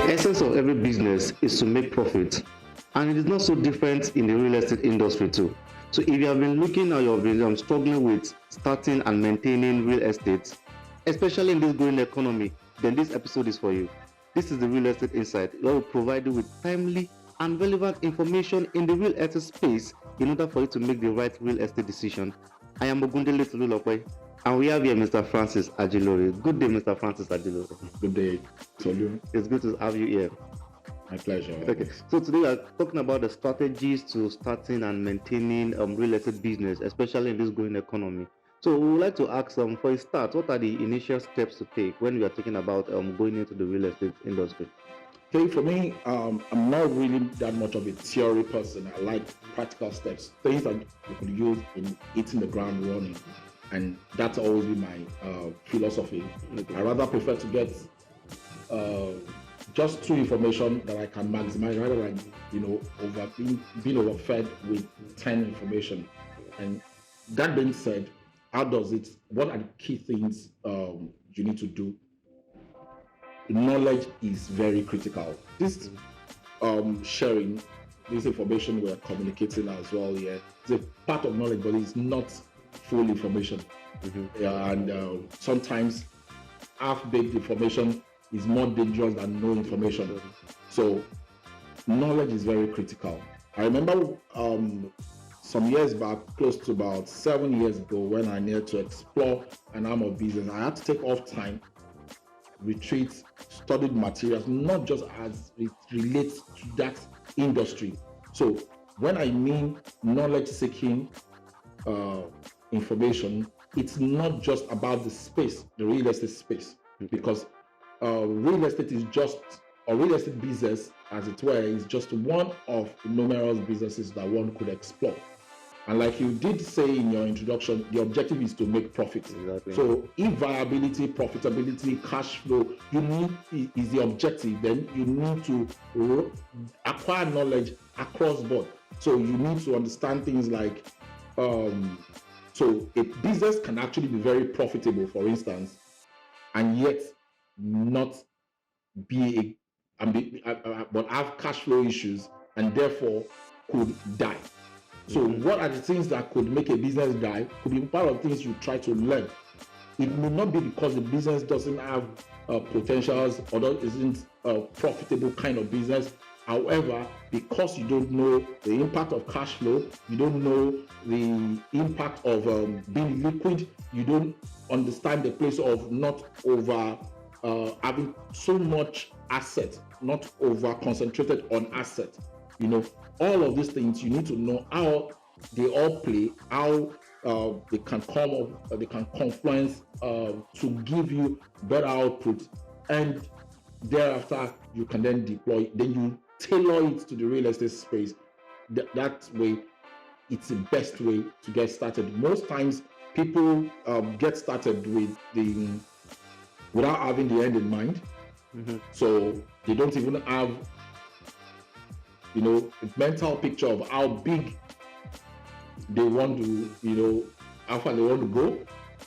essence of every business is to make profit, and it is not so different in the real estate industry too. So if you have been looking or you have been struggling with starting and maintaining real estate, especially in this growing economy, then this episode is for you. This is the Real Estate Insight, where we provide you with timely and relevant information in the real estate space in order for you to make the right real estate decision. I am Ogundele Tolulope, and we have here Mr. Francis Ajilore. Good day, Mr. Francis Ajilore. Good day, Tolu. It's good to have you here. My pleasure. Okay, so today we are talking about the strategies to starting and maintaining real estate business, especially in this growing economy. So we would like to ask, for a start, what are the initial steps to take when we are talking about going into the real estate industry? Okay, for me, I'm not really that much of a theory person. I like practical steps, things that you could use in hitting the ground running, and that's always been my philosophy. I rather prefer to get just true information that I can maximize rather than being overfed with 10 information. And that being said, what are the key things you need to do? Knowledge is very critical. This sharing this information we're communicating as well here is a part of knowledge, but it's not full information. And sometimes half-baked information is more dangerous than no information. So knowledge is very critical. I remember some years back, close to about 7 years ago, when I needed to explore an arm of business, I had to take off time, retreat, studied materials, not just as it relates to that industry. So when I mean knowledge seeking information, it's not just about the space, the real estate space, because real estate business, as it were, is just one of the numerous businesses that one could explore. And like you did say in your introduction, the objective is to make profit. Exactly. So if viability, profitability, cash flow, is the objective, then you need to acquire knowledge across board. So you need to understand things like, so a business can actually be very profitable, for instance, and yet not but have cash flow issues and therefore could die. So what are the things that could make a business die? Could be part of things you try to learn. It may not be because the business doesn't have potentials or isn't a profitable kind of business. However, because you don't know the impact of cash flow, you don't know the impact of being liquid, you don't understand the place of not over having so much asset, not over concentrated on asset. All of these things you need to know how they all play, how they can come up, they can confluence to give you better output, and thereafter you can then deploy. Then you tailor it to the real estate space. That way, it's the best way to get started. Most times, people get started without having the end in mind. So they don't even have a mental picture of how big they want to, how far they want to go.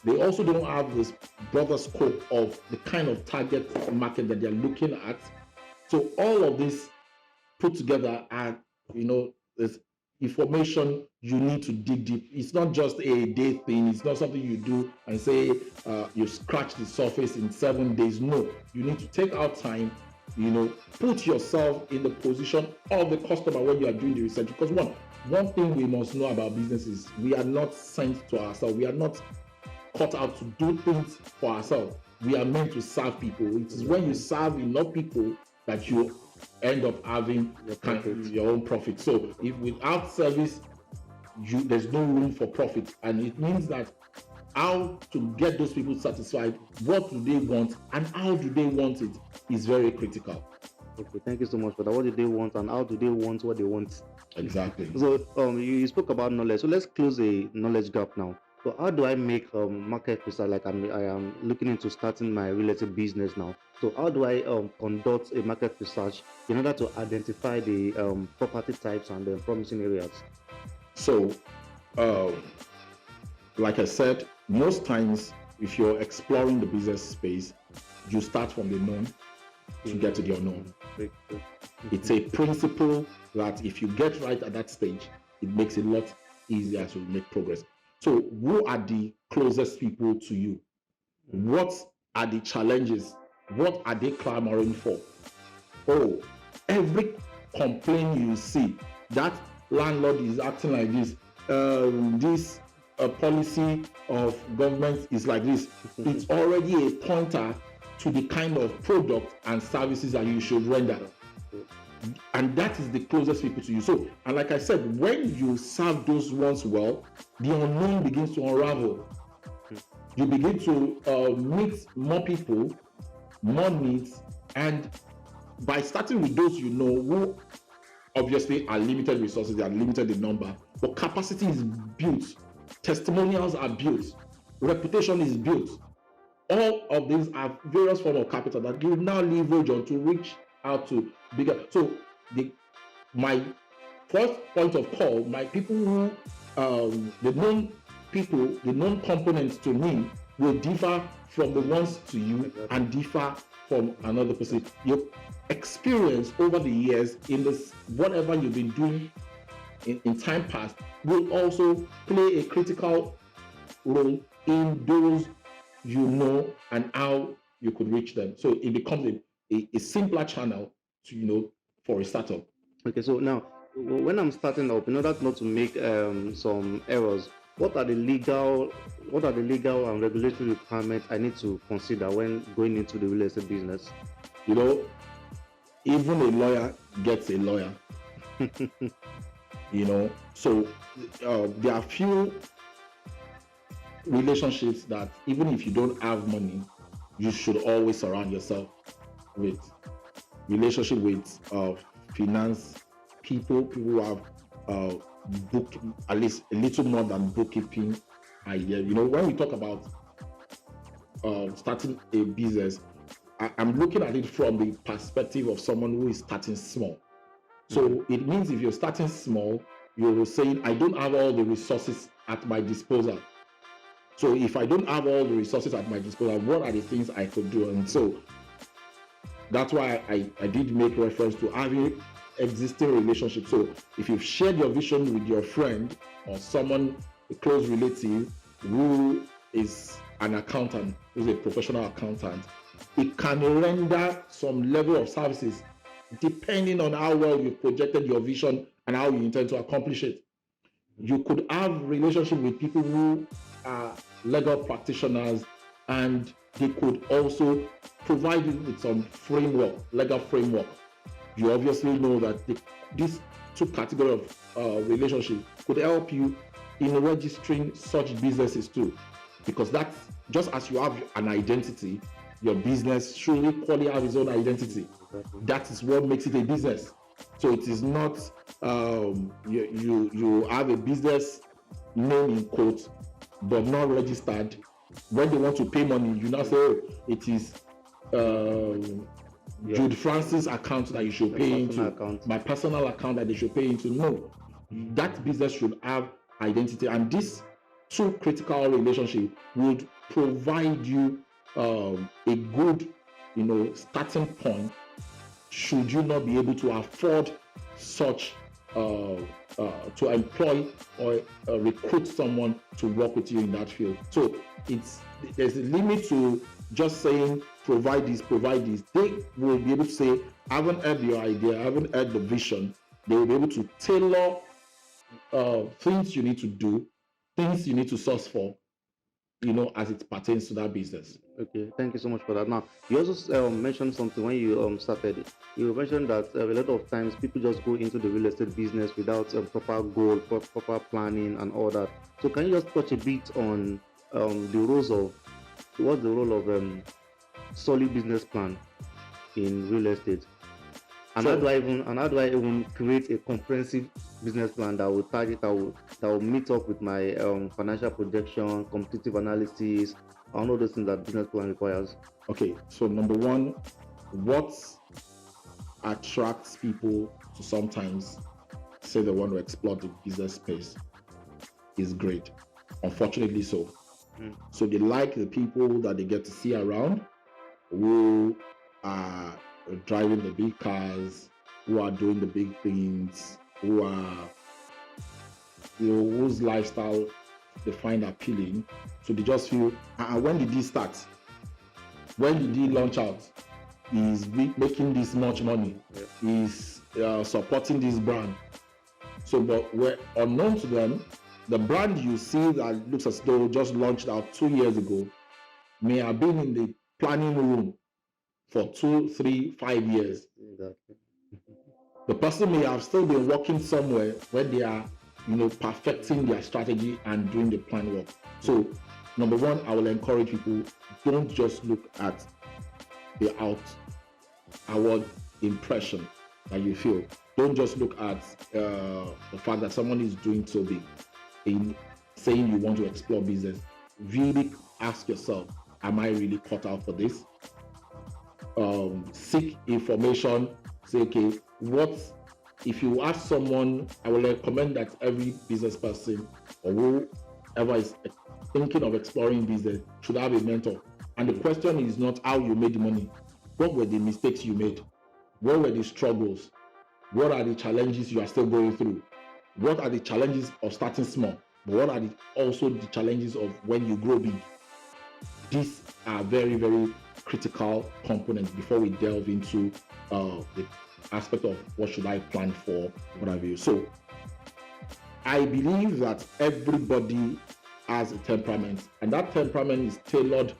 They also don't have this broader scope of the kind of target market that they're looking at. So all of this put together, and there's information you need to dig deep. It's not just a day thing. It's not something you do and say you scratch the surface in 7 days. No, you need to take out time. Put yourself in the position of the customer when you are doing the research. Because one thing we must know about business is we are not sent to ourselves. We are not cut out to do things for ourselves. We are meant to serve people. It is when you serve enough people that you end up having your own profit. So if without service, there's no room for profit. And it means that how to get those people satisfied, what do they want, and how do they want it is very critical. Okay, thank you so much for that. What do they want and how do they want what they want? Exactly. So you spoke about knowledge. So let's close a knowledge gap now. So how do I make market research? Like I am looking into starting my real estate business now. So how do I conduct a market research in order to identify the property types and the promising areas? So, like I said, most times if you're exploring the business space, you start from the known. to get to the unknown. Great, great. It's a principle that if you get right at that stage, it makes it a lot easier to make progress. So, who are the closest people to you? What are the challenges? What are they clamoring for? Oh, every complaint you see, that landlord is acting like this, this policy of government is like this. It's already a pointer to the kind of product and services that you should render. And that is the closest people to you. So, and like I said, when you serve those ones well, the unknown begins to unravel. You begin to meet more people, more needs, and by starting with those you know who obviously are limited resources, they are limited in number, but capacity is built, testimonials are built, reputation is built. All of these are various forms of capital that you now leverage on to reach out to bigger. So my first point of call, my people who the known people, the known components to me will differ from the ones to you and differ from another person. Your experience over the years in this, whatever you've been doing in time past, will also play a critical role in those you know and how you could reach them. So it becomes a simpler channel to for a startup. Okay, so now when I'm starting up, in order not to make some errors, what are the legal and regulatory requirements I need to consider when going into the real estate business? Even a lawyer gets a lawyer. So there are few relationships that even if you don't have money, you should always surround yourself with relationship with finance people who have book at least a little more than bookkeeping idea. When we talk about starting a business, I'm looking at it from the perspective of someone who is starting small. So it means if you're starting small, you're saying, I don't have all the resources at my disposal. So if I don't have all the resources at my disposal, what are the things I could do? And so that's why I did make reference to having existing relationships. So if you've shared your vision with your friend or someone, a close relative who is an accountant, who's a professional accountant, it can render some level of services depending on how well you've projected your vision and how you intend to accomplish it. You could have relationship with people who are legal practitioners, and they could also provide you with some framework, legal framework. You obviously know that these two categories of relationship could help you in registering such businesses too, because that's just as you have an identity, your business should equally have its own identity. That is what makes it a business. So it is not you have a business name in quotes but not registered. When they want to pay money, you now say, oh, it is Jude Francis account that you should pay into, my personal account that they should pay into. No, that business should have identity, and this two critical relationship would provide you a good starting point should you not be able to afford such to employ or recruit someone to work with you in that field. So there's a limit to just saying provide this. They will be able to say, I haven't heard your idea, I haven't heard the vision. They will be able to tailor things you need to do, things you need to source for, as it pertains to that business. Okay, thank you so much for that. Now, you also mentioned something when you started. You mentioned that a lot of times people just go into the real estate business without proper goal, proper planning, and all that. So, can you just touch a bit on what's the role of solid business plan in real estate? And how do I even create a comprehensive business plan that will target, that will meet up with my financial projection, competitive analysis, and all those things that business plan requires? Okay, so number one, what attracts people to sometimes say they want to explore the business space is grade. Unfortunately so. So they like the people that they get to see around who are driving the big cars, who are doing the big things, who are, whose lifestyle they find appealing. So they just feel, when did he start? When did he launch out? He's making this much money. He's supporting this brand. So, but we're unknown to them, the brand you see that looks as though just launched out 2 years ago may have been in the planning room for 2, 3, 5 years. Exactly. The person may have still been working somewhere where they are, perfecting their strategy and doing the plan work. So, number one, I will encourage people, don't just look at the outward impression that you feel. Don't just look at the fact that someone is doing so big in saying you want to explore business. Really ask yourself, am I really cut out for this? Seek information. Say, okay, if you ask someone, I will recommend that every business person or whoever is thinking of exploring business should have a mentor. And the question is not how you made the money. What were the mistakes you made? What were the struggles? What are the challenges you are still going through? What are the challenges of starting small? But what are also the challenges of when you grow big? These are very, very critical components before we delve into the aspect of what should I plan for, what have you. So I believe that everybody has a temperament, and that temperament is tailored,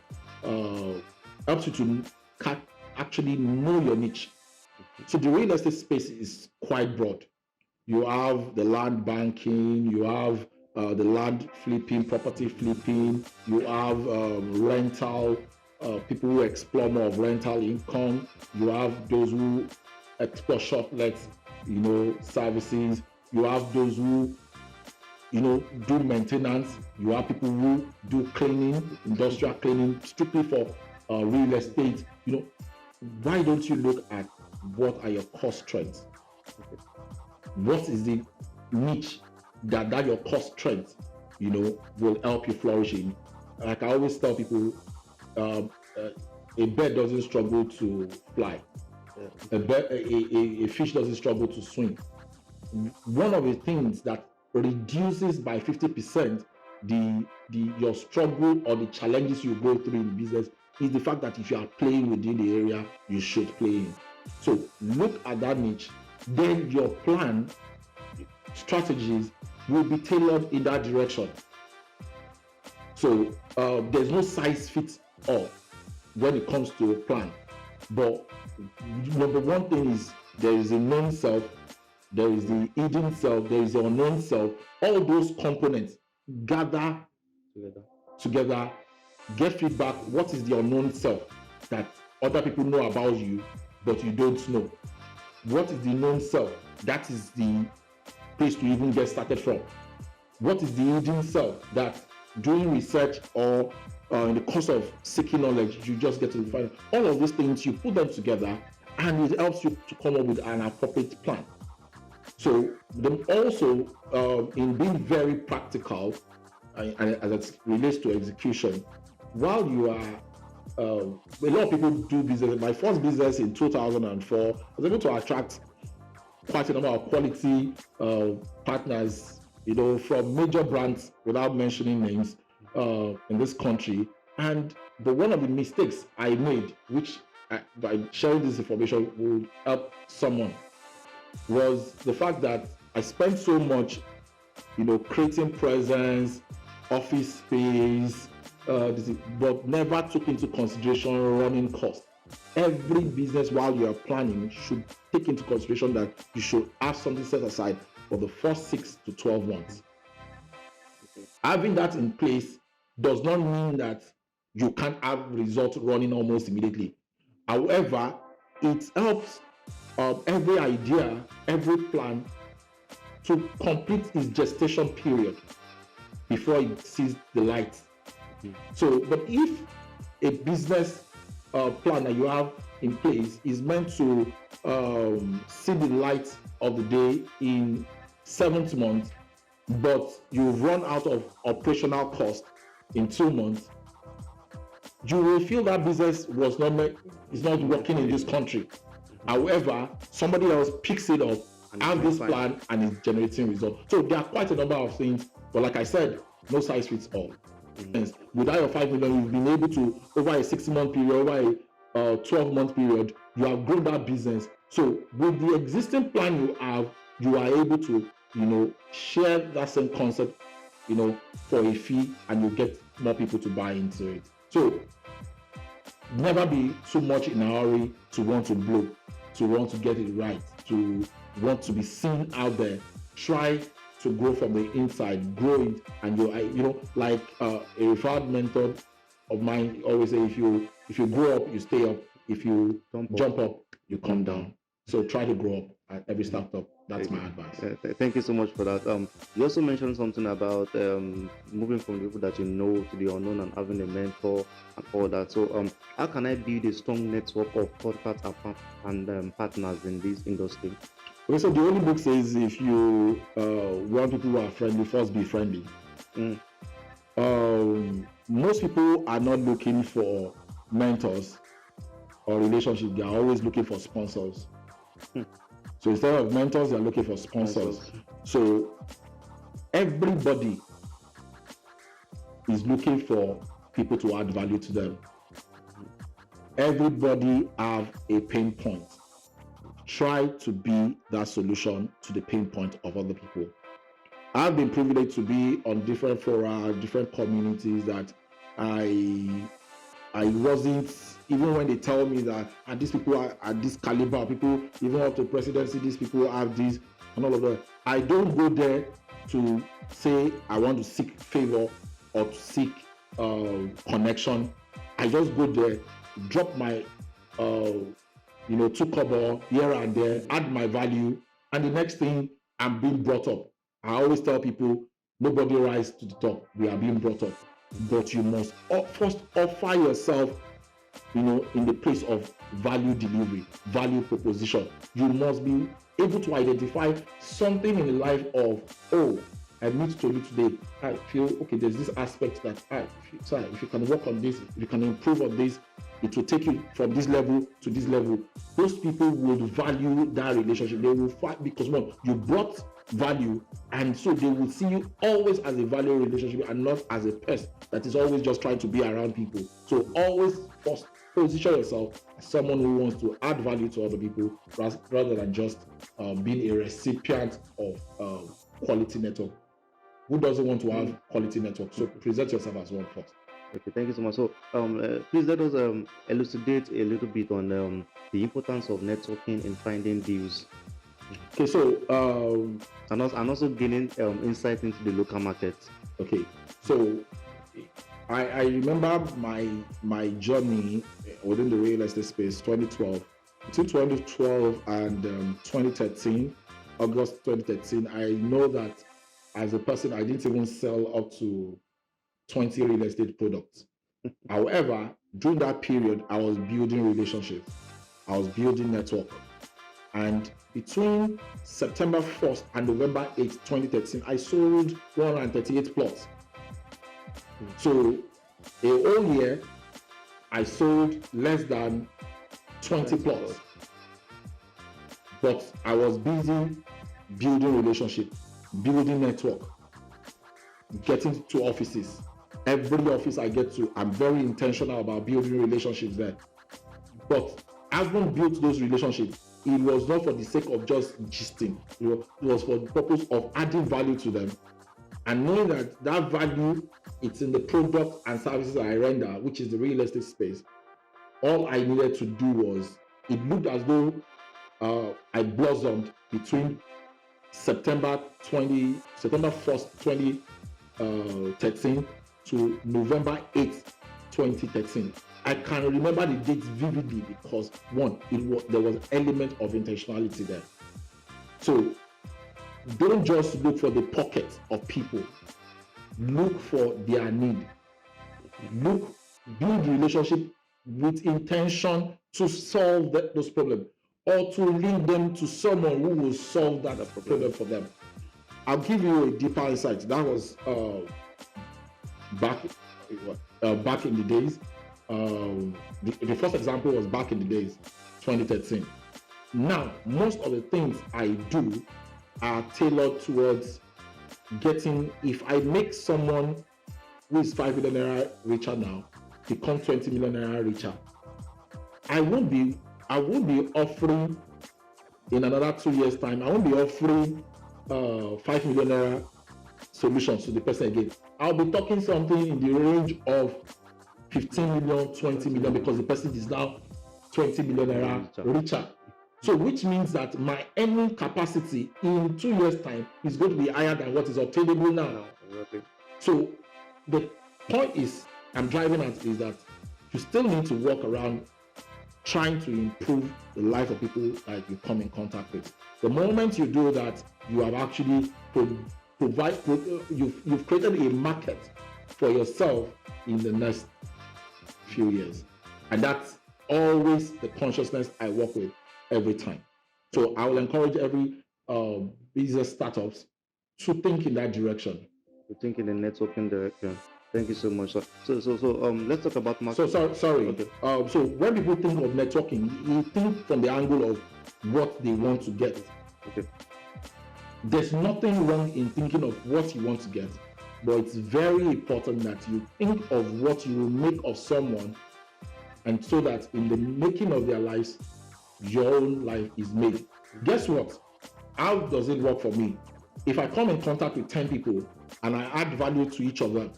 helps you to actually know your niche. So the real estate space is quite broad. You have the land banking, you have the land flipping, property flipping, you have rental, people who explore more of rental income, you have those who explore shortlets, services, you have those who, do maintenance, you have people who do cleaning, industrial cleaning, strictly for real estate. Why don't you look at what are your core strengths? What is the niche that your core strength, will help you flourish in? Like I always tell people, a bird doesn't struggle to fly. A fish doesn't struggle to swim. One of the things that reduces by 50% your struggle or the challenges you go through in business is the fact that if you are playing within the area you should play in. So look at that niche, then your plan, strategies will be tailored in that direction. So there's no size fits all when it comes to a plan. But number one thing is there is a known self, there is the hidden self, there is the unknown self. All those components gather together, get feedback. What is the unknown self that other people know about you, but you don't know? What is the known self? That is the place to even get started from. What is the hidden self that doing research or in the course of seeking knowledge, you just get to find all of these things, you put them together, and it helps you to come up with an appropriate plan. So then also in being very practical, and as it relates to execution, while you are a lot of people do business. My first business in 2004, I was able to attract quite a number of quality partners, from major brands, without mentioning names, in this country. But one of the mistakes I made, which by sharing this information would help someone, was the fact that I spent so much, creating presence, office space, but never took into consideration running costs. Every business, while you are planning, should take into consideration that you should have something set aside for the first 6 to 12 months. Having that in place does not mean that you can't have results running almost immediately. However, it helps every idea, every plan to complete its gestation period before it sees the light. So, but if a business plan that you have in place is meant to see the light of the day in 7th month, but you've run out of operational cost in 2 months, you will feel that business is not working in this country. However, somebody else picks it up, And has it's this fine. plan, and is generating results. So there are quite a number of things, but like I said, no size fits all. Hence, without your 5 million, you've been able to, over a 6-month period, over a 12-month period, you have grown that business. So with the existing plan you have, you are able to, share that same concept, for a fee, and you get more people to buy into it. So never be too much in a hurry to want to blow, to want to get it right, to want to be seen out there. Try to grow from the inside, grow it, and like a referred mentor of mine always say, if you grow up, you stay up. If you jump up, you come down. So try to grow up at every startup. That's my advice. Thank you so much for that. You also mentioned something about moving from the people that you know to the unknown and having a mentor and all that. So how can I build a strong network of contacts and partners in this industry? Okay, so the only book says, if you want people who are friendly, first be friendly. Most people are not looking for mentors or relationships. They are always looking for sponsors. So instead of mentors, they are looking for sponsors. So everybody is looking for people to add value to them. Everybody have a pain point. Try to be that solution to the pain point of other people. I've been privileged to be on different fora, different communities that I wasn't, even when they tell me that these people are at this caliber, people even up to presidency, these people have this and all of that. I don't go there to say I want to seek favor or to seek connection. I just go there, drop my 2 kobo here and there, add my value, and the next thing, I'm being brought up. I always tell people, nobody rise to the top. We are being brought up. But you must first offer yourself, in the place of value delivery, value proposition. You must be able to identify something in the life of, I meet Tolu today. I feel, okay, there's this aspect that, if you can work on this, if you can improve on this, it will take you from this level to this level. Those people would value that relationship. They will fight because, one, you brought value, and so they will see you always as a value relationship and not as a pest that is always just trying to be around people. So always first position yourself as someone who wants to add value to other people rather than just being a recipient of quality network. Who doesn't want to have quality network? So present yourself as one first. Okay, thank you so much. So please let us elucidate a little bit on the importance of networking in finding deals. Okay, so and also gaining insight into the local market. Okay, so I remember my journey within the real estate space, 2012. Between 2012 and 2013, August 2013, I know that as a person, I didn't even sell up to 20 real estate products. However, during that period, I was building relationships. I was building network. And between September 1st and November 8th, 2013, I sold 138 plots. So a whole year, I sold less than 20 plots. But I was busy building relationship, building network, getting to offices. Every office I get to, I'm very intentional about building relationships there. But having built those relationships, it was not for the sake of just gisting. It was for the purpose of adding value to them. And knowing that value, it's in the product and services I render, which is the real estate space. All I needed to do was, it looked as though I blossomed between September 1st, 2013 to November 8th, 2013. I can remember the dates vividly because, one, there was an element of intentionality there. So don't just look for the pocket of people. Look for their need. Build relationship with intention to solve those problems, or to link them to someone who will solve that problem for them. I'll give you a deeper insight. That was back in the days. The first example was back in the days, 2013. Now, most of the things I do are tailored towards getting, if I make someone who is 5 million naira richer now become 20 million naira richer, I won't be offering in another 2 years' time, I won't be offering 5 million naira solutions to the person again. I'll be talking something in the range of 15 million, 20 million, because the person is now 20 million naira richer. So, which means that my earning capacity in 2 years' time is going to be higher than what is obtainable now. Exactly. So, the point is, I'm driving at is that you still need to walk around trying to improve the life of people that you come in contact with. The moment you do that, you have actually you've created a market for yourself in the next few years. And that's always the consciousness I work with every time. So I will encourage every business startups to think in that direction. To think in the networking direction. Thank you so much. So let's talk about marketing. So sorry. Okay. So when people think of networking, you think from the angle of what they want to get. Okay. There's nothing wrong in thinking of what you want to get, but it's very important that you think of what you will make of someone, and so that in the making of their lives, your own life is made. Guess what? How does it work for me? If I come in contact with 10 people and I add value to each of them,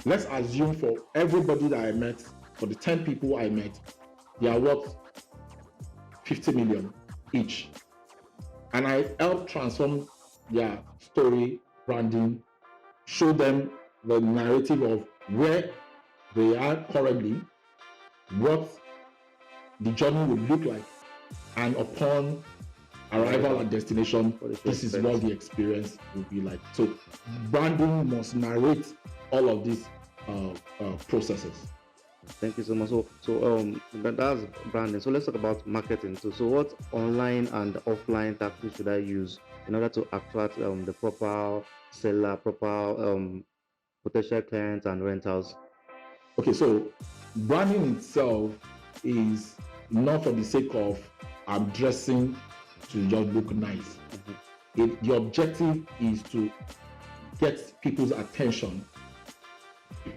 let's assume for everybody that I met, for the 10 people I met, they are worth 50 million each. And I help transform their story, branding, show them the narrative of where they are currently, what the journey would look like, and upon arrival at destination, this is what the experience will be like. So branding must narrate all of these processes. Thank you so much. So that's branding. So let's talk about marketing. So what online and offline tactics should I use in order to attract the proper seller, proper potential clients and rentals? Okay, so branding itself is not for the sake of I'm dressing to just look nice. The objective is to get people's attention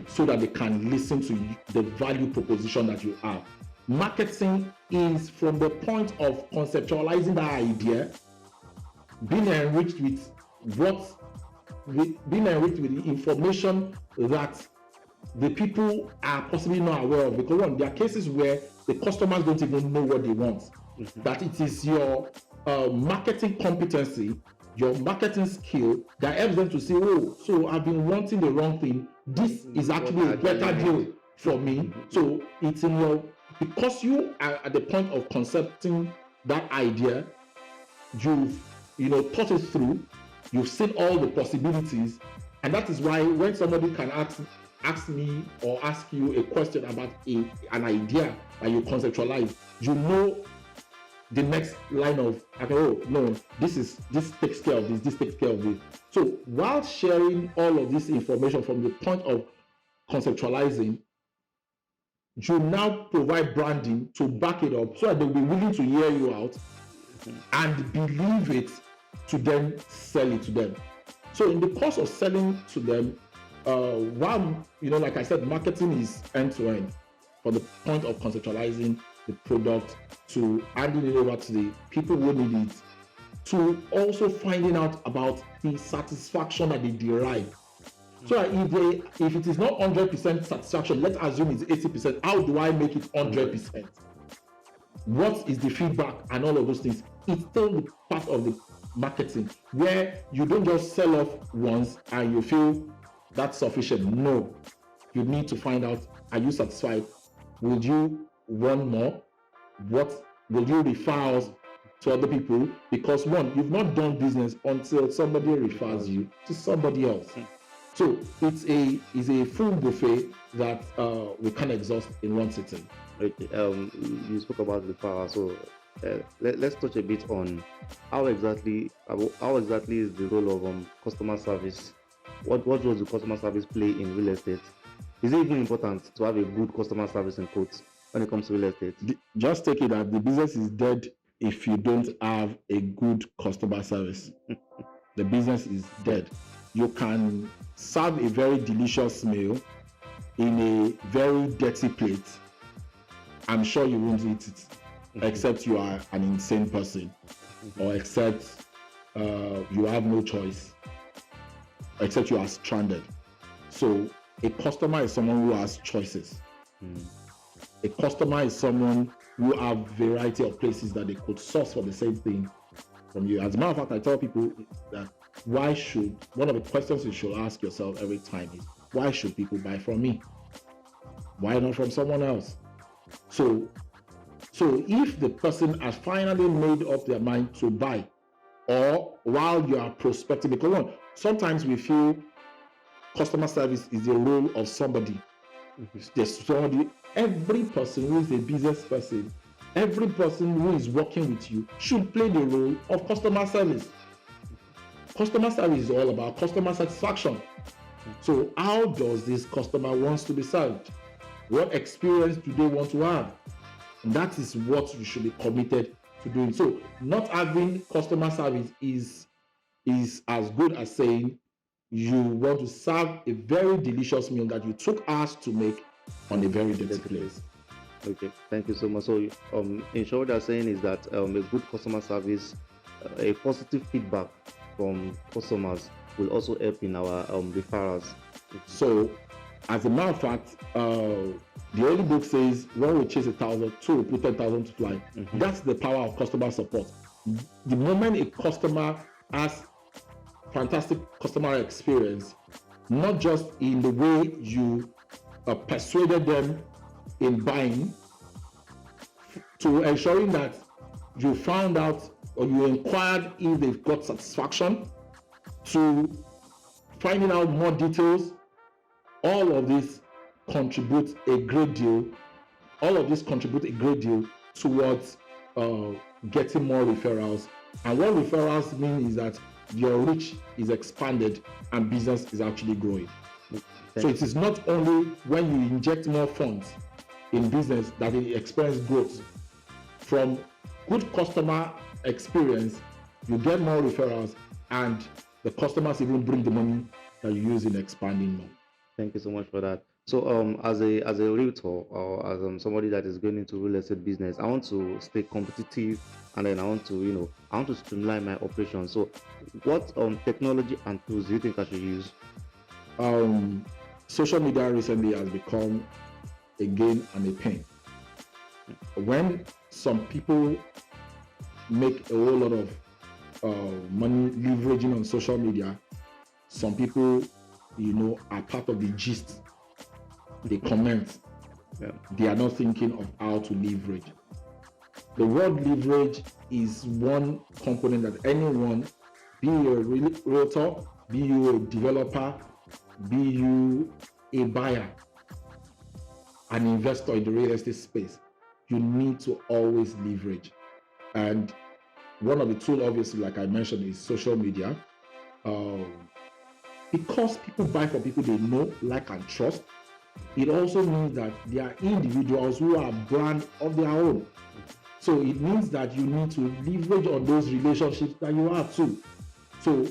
so that they can listen to the value proposition that you have. Marketing is from the point of conceptualizing that idea, being enriched with the information that the people are possibly not aware of, because there are cases where the customers don't even know what they want. That it is your marketing competency, your marketing skill that helps them to say, oh, so I've been wanting the wrong thing. This is actually a better deal for me. So it's in your, because you are at the point of concepting that idea, you've thought it through, you've seen all the possibilities, and that is why when somebody can ask me or ask you a question about an idea that you conceptualize, you know the next line of, oh no, this takes care of this takes care of this. So while sharing all of this information from the point of conceptualizing, you now provide branding to back it up so that they'll be willing to hear you out and believe it to then sell it to them. So in the course of selling to them, while like I said, marketing is end to end, from the point of conceptualizing the product to handing it over to the people who need it, to also finding out about the satisfaction that they derive. So if it is not 100% satisfaction, let's assume it's 80%. How do I make it 100%? What is the feedback and all of those things? It's still part of the marketing, where you don't just sell off once and you feel that's sufficient. No, you need to find out, are you satisfied? Would you want more? What will you refer us to other people? Because one, you've not done business until somebody refers you to somebody else. So it's a full buffet that we can't exhaust in one sitting. Okay. You spoke about the power, so let's touch a bit on how exactly is the role of customer service. What does the customer service play in real estate? Is it even important to have a good customer service in quotes when it comes to real estate? Just take it that the business is dead if you don't have a good customer service. The business is dead. You can serve a very delicious meal in a very dirty plate. I'm sure you won't eat it, except you are an insane person, or except you have no choice, except you are stranded. So a customer is someone who has choices. A customer is someone who have variety of places that they could source for the same thing from you. As a matter of fact, I tell people that one of the questions you should ask yourself every time is, why should people buy from me? Why not from someone else? So if the person has finally made up their mind to buy, or while you are prospecting, because sometimes we feel customer service is the role of somebody. There's somebody, every person who is a business person, every person who is working with you should play the role of customer service. Customer service is all about customer satisfaction. So how does this customer wants to be served? What experience do they want to have? And that is what you should be committed to doing. So not having customer service is as good as saying you want to serve a very delicious meal that you took hours to make on a very dirty place. Okay, thank you so much. So, in short, what they're saying is that a good customer service, a positive feedback from customers will also help in our referrals. So, as a matter of fact, the Holy Book says, "When we chase 1,000, two will put 10,000 to fly." That's the power of customer support. The moment a customer has fantastic customer experience, not just in the way you persuaded them in buying, to ensuring that you found out or you inquired if they've got satisfaction, to finding out more details, all of this contributes a great deal. All of this contributes a great deal towards getting more referrals. And what referrals mean is that your reach is expanded and business is actually growing. So it is not only when you inject more funds in business that it experiences growth. From good customer experience, you get more referrals, and the customers even bring the money that you use in expanding more. Thank you so much for that. So, as a realtor, or as somebody that is going into real estate business, I want to stay competitive, and then I want to streamline my operation. So, what technology and tools do you think I should use? Social media recently has become a gain and a pain. When some people make a whole lot of money leveraging on social media, some people, are part of the gist. They comment. They are not thinking of how to leverage. The word leverage is one component that anyone, be you a realtor, be you a developer, be you a buyer, an investor in the real estate space, you need to always leverage. And one of the tools, obviously, like I mentioned, is social media. Because people buy from people they know, like, and trust, it also means that they are individuals who are brand of their own. So it means that you need to leverage on those relationships that you have too. So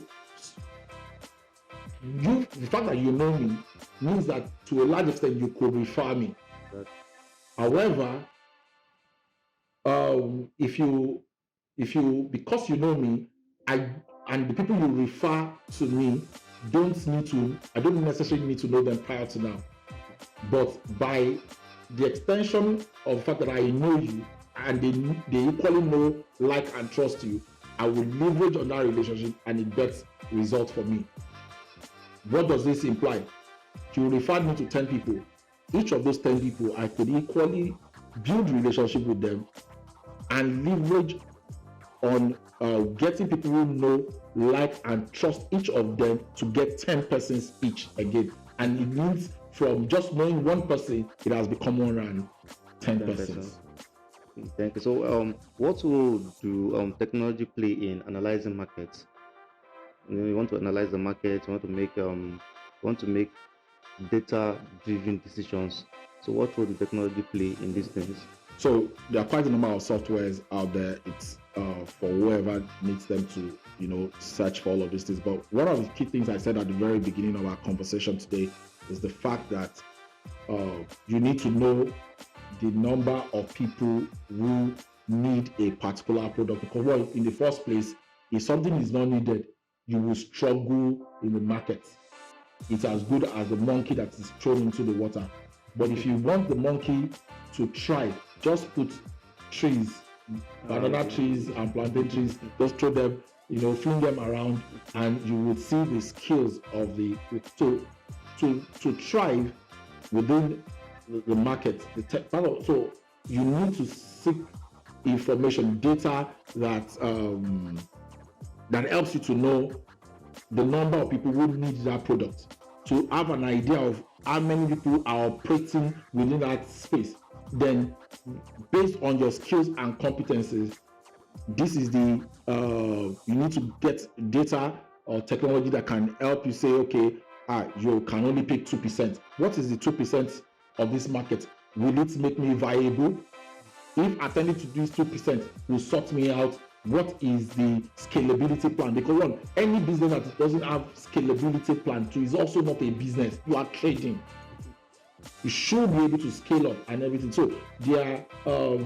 the fact that you know me means that to a large extent you could refer me. Right. However, if you because you know me, and the people you refer to me I don't necessarily need to know them prior to now. But by the extension of the fact that I know you and they equally know, like, and trust you, I will leverage on that relationship and it gets results for me. What does this imply? You referred me to 10 people. Each of those 10 people, I could equally build relationship with them and leverage on getting people who know, like, and trust each of them to get 10 persons each again. And it means from just knowing one person, it has become 110 persons. Thank you. So, what role do technology play in analyzing markets? You want to analyze the market. You want to make data-driven decisions. So, what role do technology play in these things? So there are quite a number of softwares out there. It's for whoever needs them to, search for all of these things. But one of the key things I said at the very beginning of our conversation today is the fact that you need to know the number of people who need a particular product. Because, well, in the first place, if something is not needed, you will struggle in the market. It's as good as the monkey that is thrown into the water. But if you want the monkey to thrive, just put trees, banana trees and plantain trees, just throw them, fling them around, and you will see the skills of the to thrive within the market. So you need to seek information, data that helps you to know the number of people who need that product, to have an idea of how many people are operating within that space. Then, based on your skills and competencies, this is the you need to get data or technology that can help you say, okay, you can only pick 2%. What is the 2% of this market? Will it make me viable? If attending to this 2% will sort me out, what is the scalability plan? Because any business that doesn't have scalability plan is also not a business. You are trading. You should be able to scale up and everything. So there are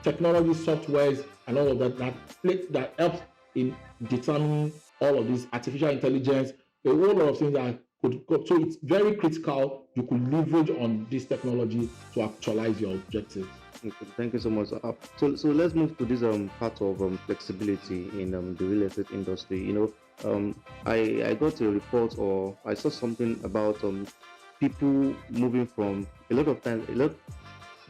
technology, softwares, and all of that helps in determining all of this, artificial intelligence, a whole lot of things that could go. So it's very critical. You could leverage on this technology to actualize your objectives. Okay, thank you so much. So let's move to this part of flexibility in the real estate industry. I got a report, or I saw something about people moving from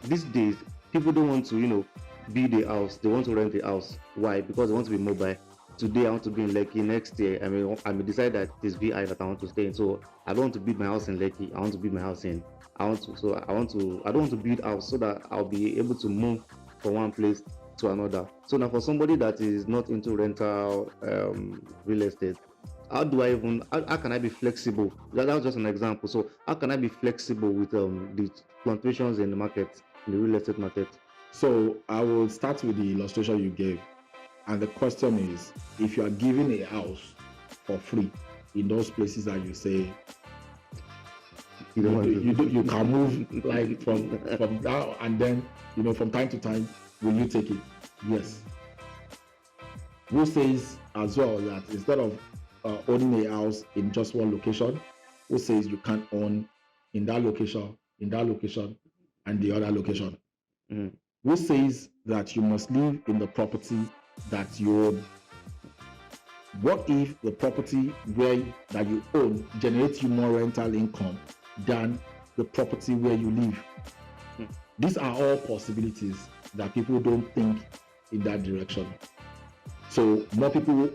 these days. People don't want to build a house. They want to rent a house. Why? Because they want to be mobile. Today I want to be in Lekki. Next year I may decide that it is VI that I want to stay in. So I don't want to build my house in Lekki. I want to build my house in. I don't want to build house so that I'll be able to move from one place to another. So now, for somebody that is not into rental real estate, how can I be flexible? That was just an example. So how can I be flexible with the fluctuations in the market, in the real estate market? So I will start with the illustration you gave, and the question is, if you are given a house for free in those places that you say you can move like from now and then, from time to time, will you take it? Yes. Who says as well that instead of owning a house in just one location, who says you can't own in that location, and the other location? Who says that you must live in the property that you own? What if the property that you own generates you more rental income than the property where you live? These are all possibilities that people don't think in that direction. So more people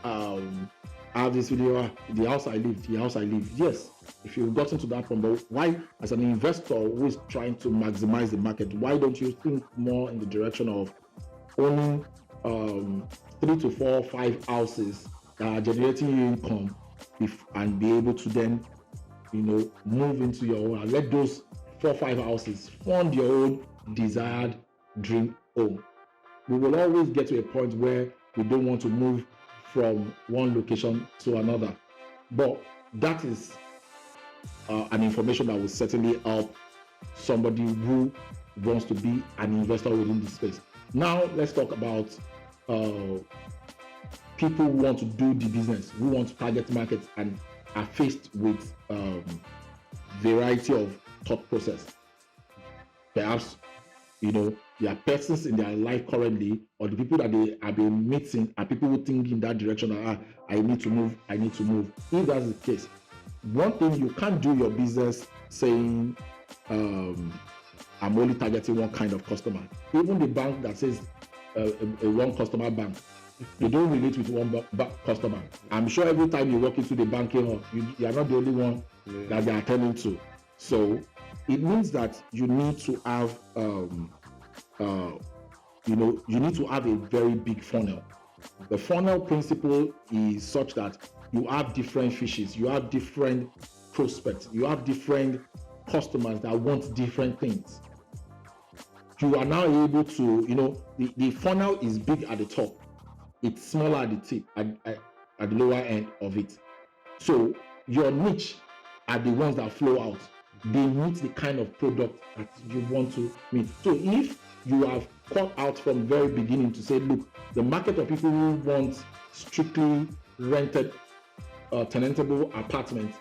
have this video, the house I live. Yes, if you've gotten to that point, but why, as an investor who is trying to maximize the market, why don't you think more in the direction of owning 3 to 4, 5 houses that are generating you income, and be able to then move into your own, and let those 4 or 5 houses fund your own desired dream home? We will always get to a point where we don't want to move from one location to another, but that is an information that will certainly help somebody who wants to be an investor within this space. Now let's talk about people who want to do the business, who want to target markets and are faced with variety of thought process. Perhaps there are persons in their life currently, or the people that they have been meeting are people who think in that direction, I need to move. If that's the case, one thing, you can't do your business saying I'm only targeting one kind of customer. Even the bank that says a one customer bank, they don't relate with one customer. I'm sure every time you walk into the banking hall, you are not the only one that they are attending to. So it means that you need to have you need to have a very big funnel. The funnel principle is such that you have different fishes, you have different prospects, you have different customers that want different things. you are now able to, the funnel is big at the top, it's smaller at the tip, at the lower end of it. So your niche are the ones that flow out. They meet the kind of product that you want to meet. So if you have cut out from very beginning to say, look, the market of people who want strictly rented tenantable apartments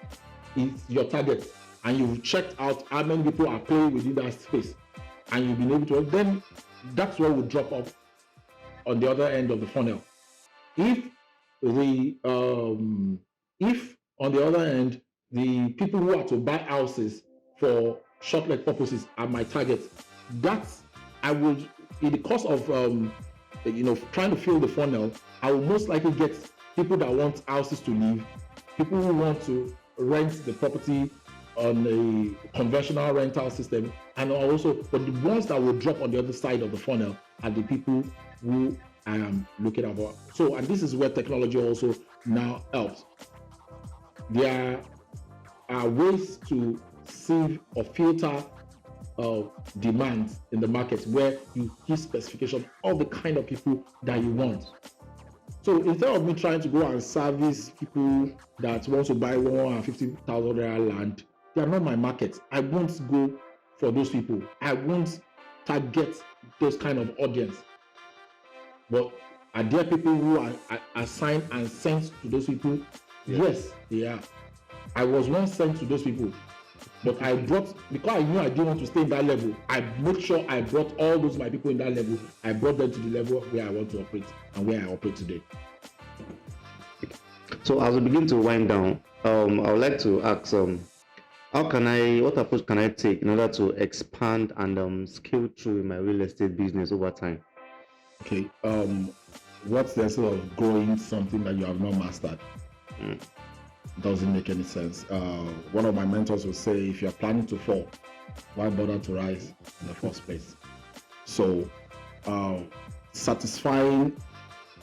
is your target, and you've checked out how many people are playing within that space, and you've been able to, then that's what will drop off on the other end of the funnel. If on the other end, the people who are to buy houses for short-let purposes are my target, that's, I would, in the course of trying to fill the funnel, I will most likely get people that want houses to live, people who want to rent the property on a conventional rental system, and also, but the ones that will drop on the other side of the funnel are the people who I am looking at. So, and this is where technology also now helps. There are ways to sieve or filter demands in the market where you give specification of the kind of people that you want. So instead of me trying to go and service people that want to buy 150,000 land, they are not my market. I won't go for those people. I won't target those kind of audience. But are there people who are assigned and sent to those people? Yes, they are. I was once sent to those people, but I brought, because I knew I didn't want to stay in that level, I made sure I brought all those my people in that level. I brought them to the level where I want to operate and where I operate today. So as we begin to wind down, I would like to ask, what approach can I take in order to expand and scale through in my real estate business over time? Okay. What's the essence of growing something that you have not mastered? Doesn't make any sense. One of my mentors would say, if you're planning to fall, why bother to rise in the first place? So satisfying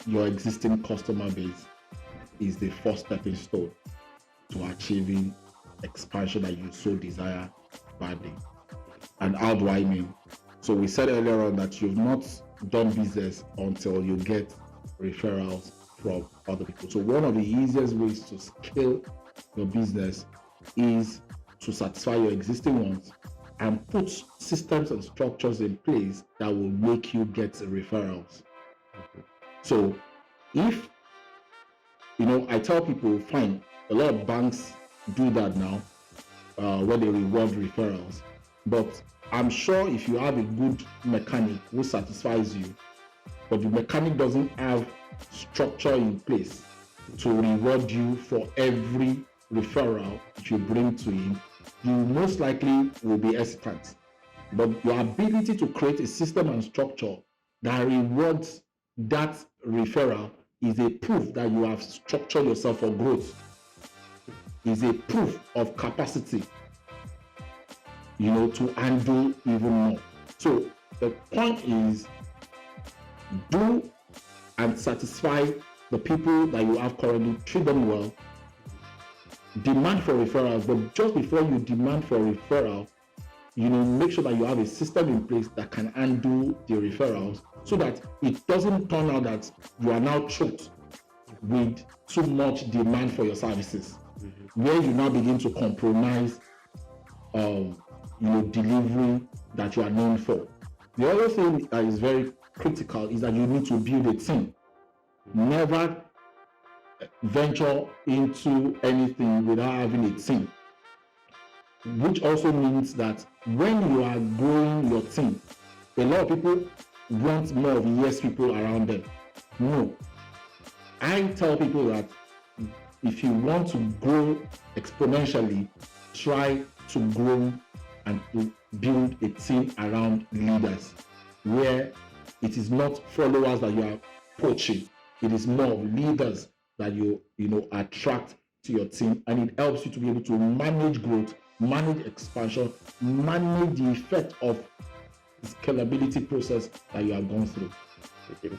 your existing customer base is the first stepping stone to achieving expansion that you so desire badly. And how do I mean? So we said earlier on that you've not done business until you get referrals from other people. So one of the easiest ways to scale your business is to satisfy your existing ones and put systems and structures in place that will make you get referrals. So if, I tell people, fine, a lot of banks do that now, where they reward referrals, but I'm sure if you have a good mechanic who satisfies you, but the mechanic doesn't have structure in place to reward you for every referral that you bring to him, you most likely will be hesitant. But your ability to create a system and structure that rewards that referral is a proof that you have structured yourself for growth, is a proof of capacity, to handle even more. So the point is, do and satisfy the people that you have currently, treat them well, demand for referrals, but just before you demand for referral, make sure that you have a system in place that can handle the referrals, so that it doesn't turn out that you are now choked with too much demand for your services, where you now begin to compromise delivery that you are known for. The other thing that is very critical is that you need to build a team. Never venture into anything without having a team, which also means that when you are growing your team, a lot of people want more of yes people around them. No, I tell people that if you want to grow exponentially, try to grow and to build a team around leaders, where it is not followers that you are poaching. It is more of leaders that you attract to your team, and it helps you to be able to manage growth, manage expansion, manage the effect of the scalability process that you have gone through. Okay.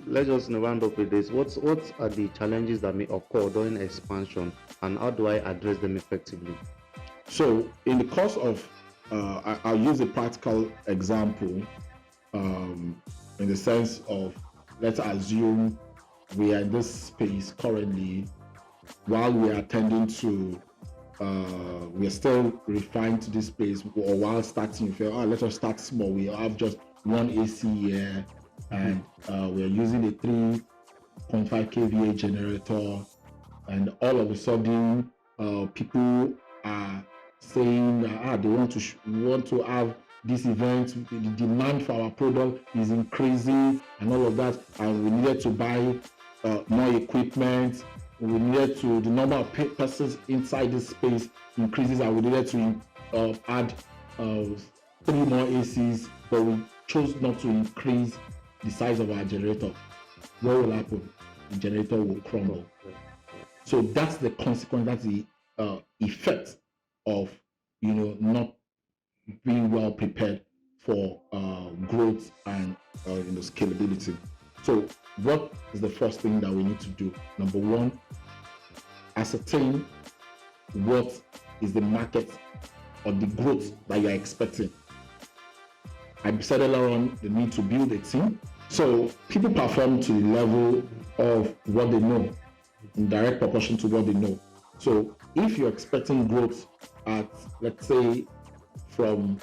Let's just round up with this. What are the challenges that may occur during expansion, and how do I address them effectively? So in the course of I'll use a practical example in the sense of, let's assume we are in this space currently while we are attending to, we are still refined to this space, or while starting, you feel, let us start small. We have just one AC here, and we are using a 3.5 kVA generator, and all of a sudden, people are saying they want to have this event. The demand for our product is increasing, and all of that, and we needed to buy more equipment. We needed to, the number of persons inside this space increases, and we needed to add 3 more ACs, but we chose not to increase the size of our generator. What will happen? The generator will crumble. So that's the consequence, that's the effect of not being well prepared for growth and scalability. So what is the first thing that we need to do? Number one, ascertain what is the market or the growth that you are expecting. I said earlier on the need to build a team. So people perform to the level of what they know, in direct proportion to what they know. So if you're expecting growth at, let's say, from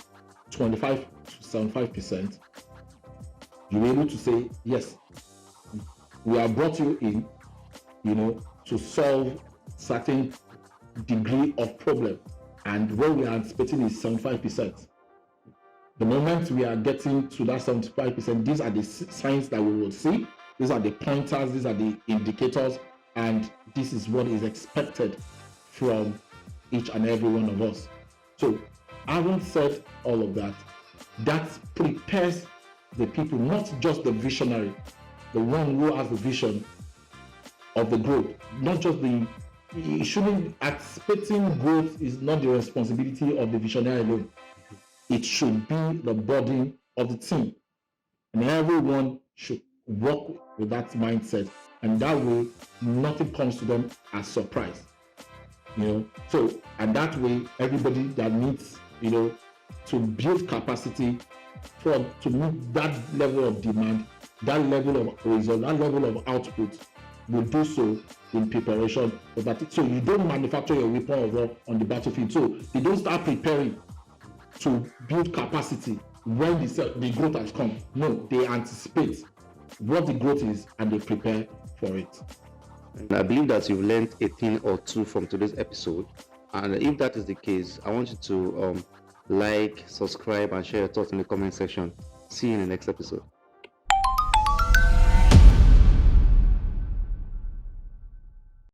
25 to 75%, you're able to say, yes, we have brought you in, to solve certain degree of problem. And what we are anticipating is 75%. The moment we are getting to that 75%, these are the signs that we will see. These are the pointers, these are the indicators, and this is what is expected from each and every one of us. So, having said all of that, that prepares the people, not just the visionary, the one who has the vision of the growth, not just it shouldn't, anticipating growth is not the responsibility of the visionary alone. It should be the burden of the team. And everyone should work with that mindset. And that way, nothing comes to them as surprise. So, and that way, everybody that needs, to build capacity to meet that level of demand, that level of result, that level of output, will do so in preparation for that. So you don't manufacture your weapon of war on the battlefield. So you don't start preparing to build capacity when the growth has come. No, they anticipate what the growth is and they prepare for it. I believe that you've learned a thing or two from today's episode. And if that is the case, I want you to like, subscribe, and share your thoughts in the comment section. See you in the next episode.